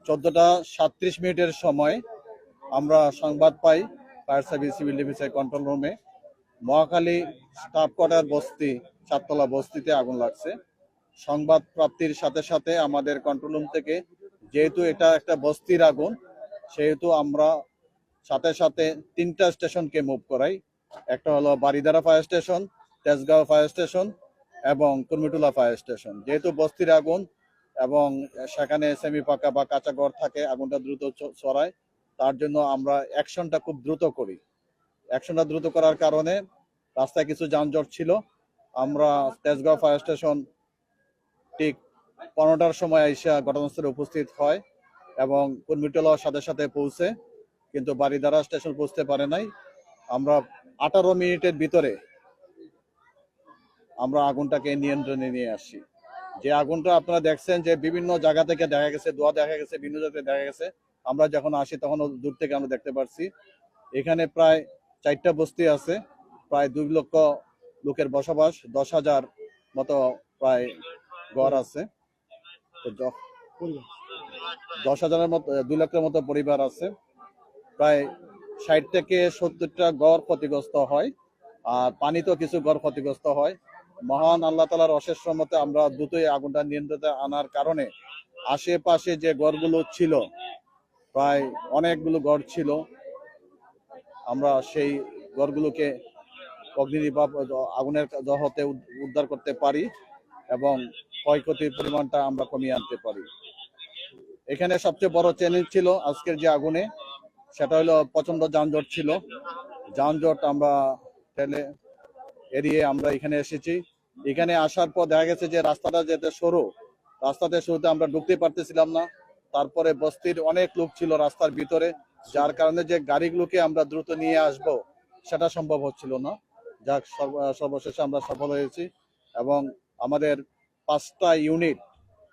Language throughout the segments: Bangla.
চোদ্দটা 37 মিনিটের সময় আমরা সংবাদ পাই ফায়ার সার্ভিস সিভিল ডিফেন্সের কন্ট্রোল রুমে মহাখালী স্টাফ কোয়ার্টার বস্তি 7তলা বস্তিতে আগুন লাগছে। সংবাদ প্রাপ্তির সাথে সাথে আমাদের কন্ট্রোল রুম থেকে, যেহেতু এটা একটা বস্তির আগুন, সেহেতু আমরা সাথে সাথে 3টা স্টেশনকে মুভ করাই। একটা হলো Baridhara fire station, Tejgaon fire station এবং কুর্মিটোলা ফায়ার স্টেশন। যেহেতু বস্তির আগুন এবং সেখানে সেমি পাকা বা কাঁচা ঘর থাকে, আগুনটা দ্রুত ছড়ায়, তার জন্য আমরা অ্যাকশনটা খুব দ্রুত করি। অ্যাকশনটা দ্রুত করার কারণে রাস্তায় কিছু যানজট ছিল। আমরা তেজগাঁও ফায়ার স্টেশন ঠিক 15টার সময় এসে ঘটনাস্থলে উপস্থিত হয় এবং কুর্মিটোলার সাথে সাথে পৌঁছে, কিন্তু বারিধারা স্টেশন পৌঁছতে পারে নাই। আমরা 18 মিনিটের ভিতরে আমরা আগুনটাকে নিয়ন্ত্রণে নিয়ে আসি। যে আগুনটা আপনারা দেখছেন যে বিভিন্ন জায়গা থেকে দেখা গেছে, ধোঁয়া দেখা গেছে, বিভিন্ন জায়গায় দেখা গেছে। আমরা যখন আসি তখন দূর থেকে আমরা দেখতে পারছি এখানে প্রায় 4টা বস্তি আছে, প্রায় 2 লক্ষ লোকের বসবাস, 10,000 মতো প্রায় ঘর আছে। তো 10,000-এর মতো, 2 লক্ষের মতো পরিবার আছে। প্রায় 60 থেকে 70টা ঘর ক্ষতিগ্রস্ত হয়, আর পানিতেও কিছু ঘর ক্ষতিগ্রস্ত হয়। মহান আল্লাহ তাআলার অশেষ রহমতে আমরা দ্রুতই আগুনটা নিয়ন্ত্রণে আনার কারণে আশেপাশে যে ঘরগুলো ছিল, প্রায় অনেকগুলো ঘর ছিল, আমরা সেই ঘরগুলোকে অগ্নিনির্বাপক আগুনের হতে উদ্ধার করতে পারি এবং ক্ষয়ক্ষতির পরিমাণটা আমরা কমিয়ে আনতে পারি। এখানে সবচেয়ে বড় চ্যালেঞ্জ ছিল আজকের যে আগুনে, সেটা হলো প্রচন্ড যানজট ছিল। যানজট আমরা ঠেলে এড়িয়ে আমরা এখানে এসেছি। এখানে আসার পর দেখা গেছে যে রাস্তাটা যেতে সরু, রাস্তাতে শুরুতে আমরা ঢুকতে পারতেছিলাম না। তারপরে বস্তির অনেক লোক ছিল রাস্তার ভিতরে, যার কারণে যে গাড়িগুলোকে আমরা দ্রুত নিয়ে আসব সেটা সম্ভব হচ্ছিল না। যাক, সর্বশেষে আমরা সফল হয়েছি এবং আমাদের 5টা ইউনিট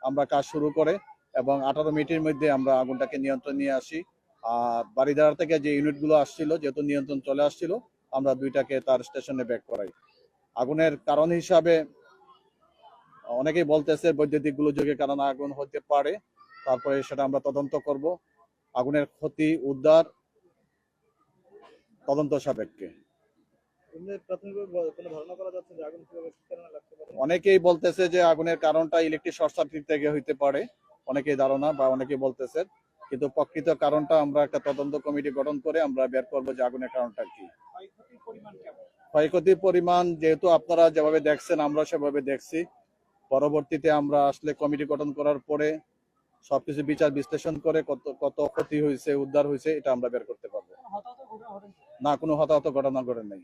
আমরা কাজ শুরু করে এবং 18 মিনিটের মধ্যে আমরা আগুনটাকে নিয়ন্ত্রণ নিয়ে আসি। আর বারিধারা থেকে যে ইউনিটগুলো আসছিল, যেহেতু নিয়ন্ত্রণ চলে আসছিল, আমরা 2টাকে তার স্টেশনে ব্যাক করাই। আগুনের কারণ হিসাবে অনেকেই বলতেছে বৈদ্যুতিক গোলযোগের কারণে আগুন হতে পারে, তারপরে সেটা আমরা তদন্ত করব। আগুনের ক্ষতি উদ্ধার তদন্ত সাপেক্ষে। অনেকেই বলতেছে যে আগুনের কারণটা ইলেকট্রিক শর্ট সার্কিট থেকে হইতে পারে, অনেকেই ধারণা বা অনেকেই বলতেছে, কিন্তু প্রকৃত কারণটা আমরা একটা তদন্ত কমিটি গঠন করে আমরা বের করবো যে আগুনের কারণটা কি। ক্ষয়ক্ষতির পরিমাণ যেহেতু আপনারা যেভাবে দেখছেন আমরা সেভাবে দেখছি, পরবর্তীতে আমরা আসলে কমিটি গঠন করার পরে সবকিছু বিচার বিশ্লেষণ করে কত ক্ষতি হয়েছে, উদ্ধার হয়েছে, এটা আমরা বের করতে পারবো। না, কোনো হতাহত ঘটনা ঘটে নাই।